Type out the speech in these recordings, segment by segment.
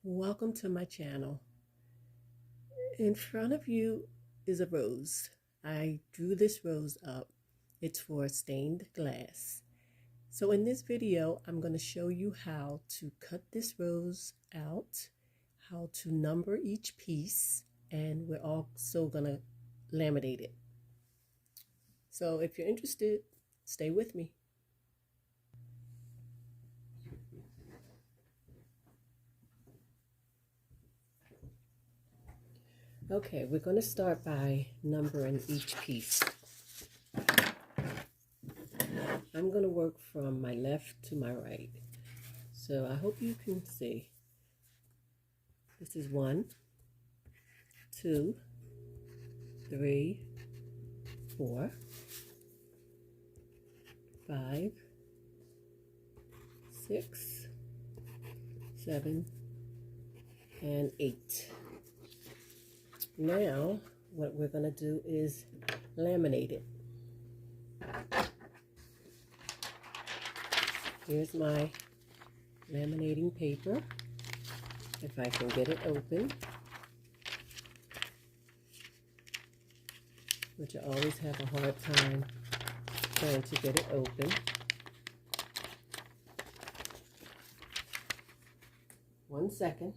Welcome to my channel. In front of you is a rose. I drew this rose up. It's for stained glass. So in this video, I'm going to show you how to cut this rose out, how to number each piece, and we're also going to laminate it. So if you're interested, stay with me. Okay, we're going to start by numbering each piece. I'm going to work from my left to my right. So I hope you can see. This is 1, 2, 3, 4, 5, 6, 7, and 8. Now, what we're going to do is laminate it. Here's my laminating paper, if I can get it open, which I always have a hard time trying to get it open. One second.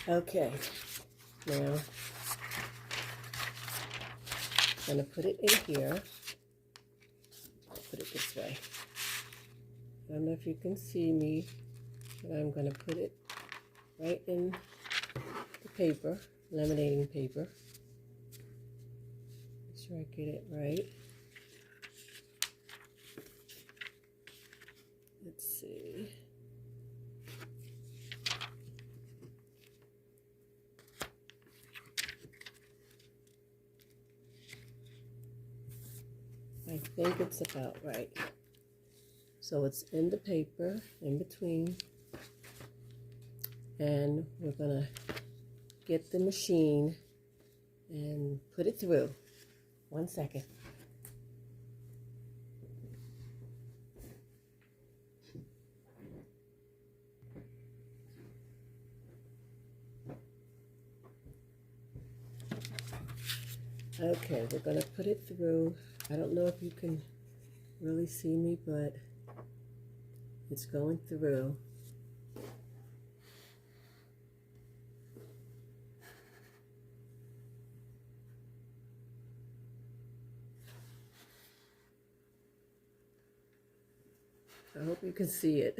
Okay, now I'm going to put it in here. Put it this way. I don't know if you can see me, but I'm going to put it right in the paper, laminating paper. Make sure I get it right. Let's see. I think it's about right. So it's in the paper, in between, and we're gonna get the machine and put it through. One second. Okay, we're gonna put it through. I don't know if you can really see me, but it's going through. I hope you can see it.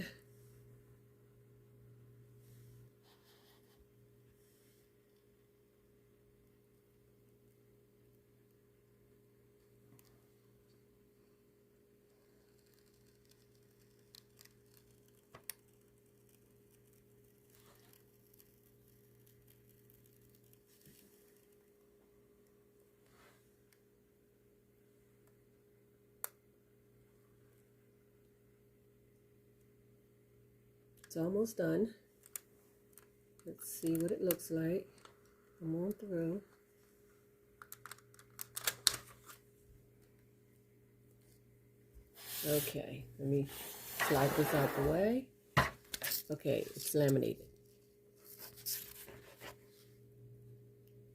It's almost done. Let's see what it looks like. Come on through. Okay, let me slide this out the way. Okay, it's laminated.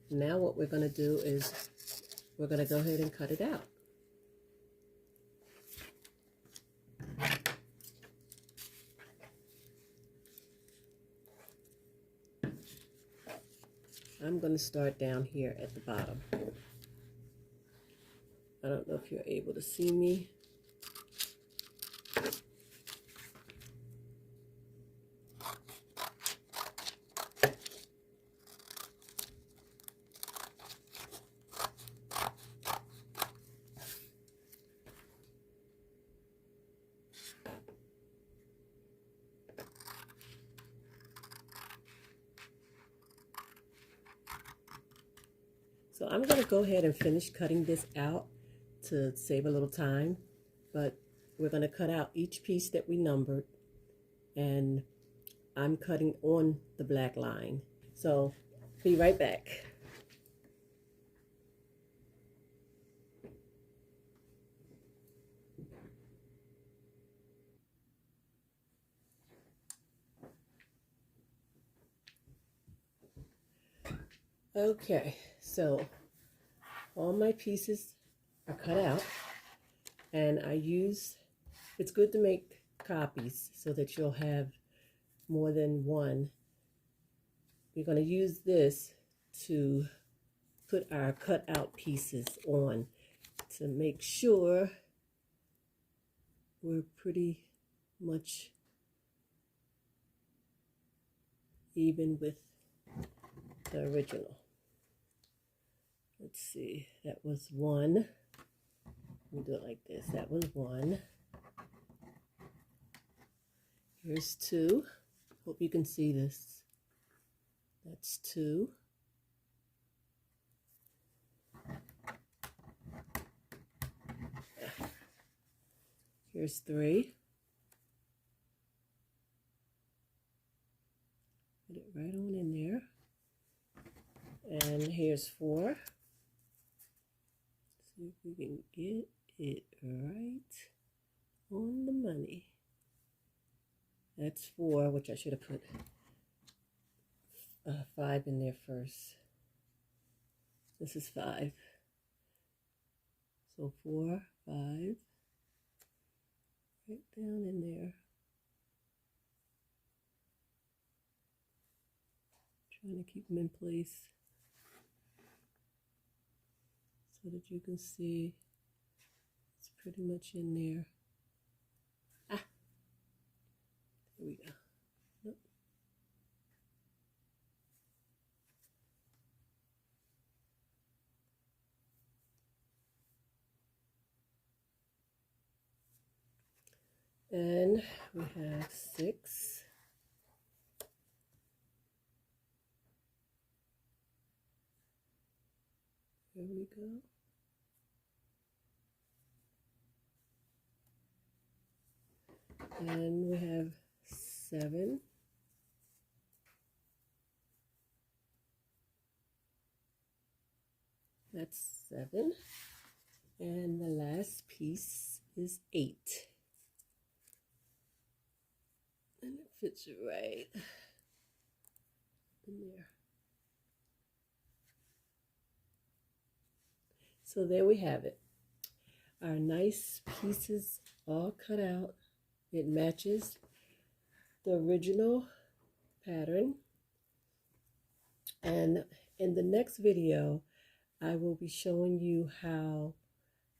Now what we're going to do is we're going to go ahead and cut it out. I'm going to start down here at the bottom. I don't know if you're able to see me. So I'm going to go ahead and finish cutting this out to save a little time, but we're going to cut out each piece that we numbered, and I'm cutting on the black line. So Be right back. Okay, so all my pieces are cut out, and it's good to make copies so that you'll have more than one. We're going to use this to put our cut out pieces on to make sure we're pretty much even with the original. Let's see, that was one. Let me do it like this. That was one. Here's two. Hope you can see this. That's two. Here's three. Put it right on in there. And here's four. See if we can get it right on the money. That's four, which I should have put five in there first. This is five. So 4, 5, right down in there. Trying to keep them in place so that you can see it's pretty much in there. Ah, there we go. Nope. And we have 6. There we go. And we have 7. That's 7. And the last piece is 8. And it fits right in there. So there we have it. Our nice pieces all cut out. It matches the original pattern. And in the next video, I will be showing you how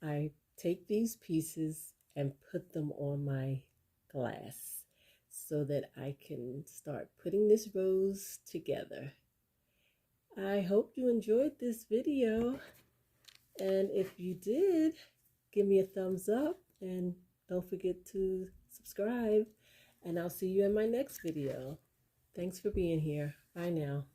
I take these pieces and put them on my glass so that I can start putting this rose together. I hope you enjoyed this video, and if you did, give me a thumbs up and don't forget to subscribe, and I'll see you in my next video. Thanks for being here. Bye now.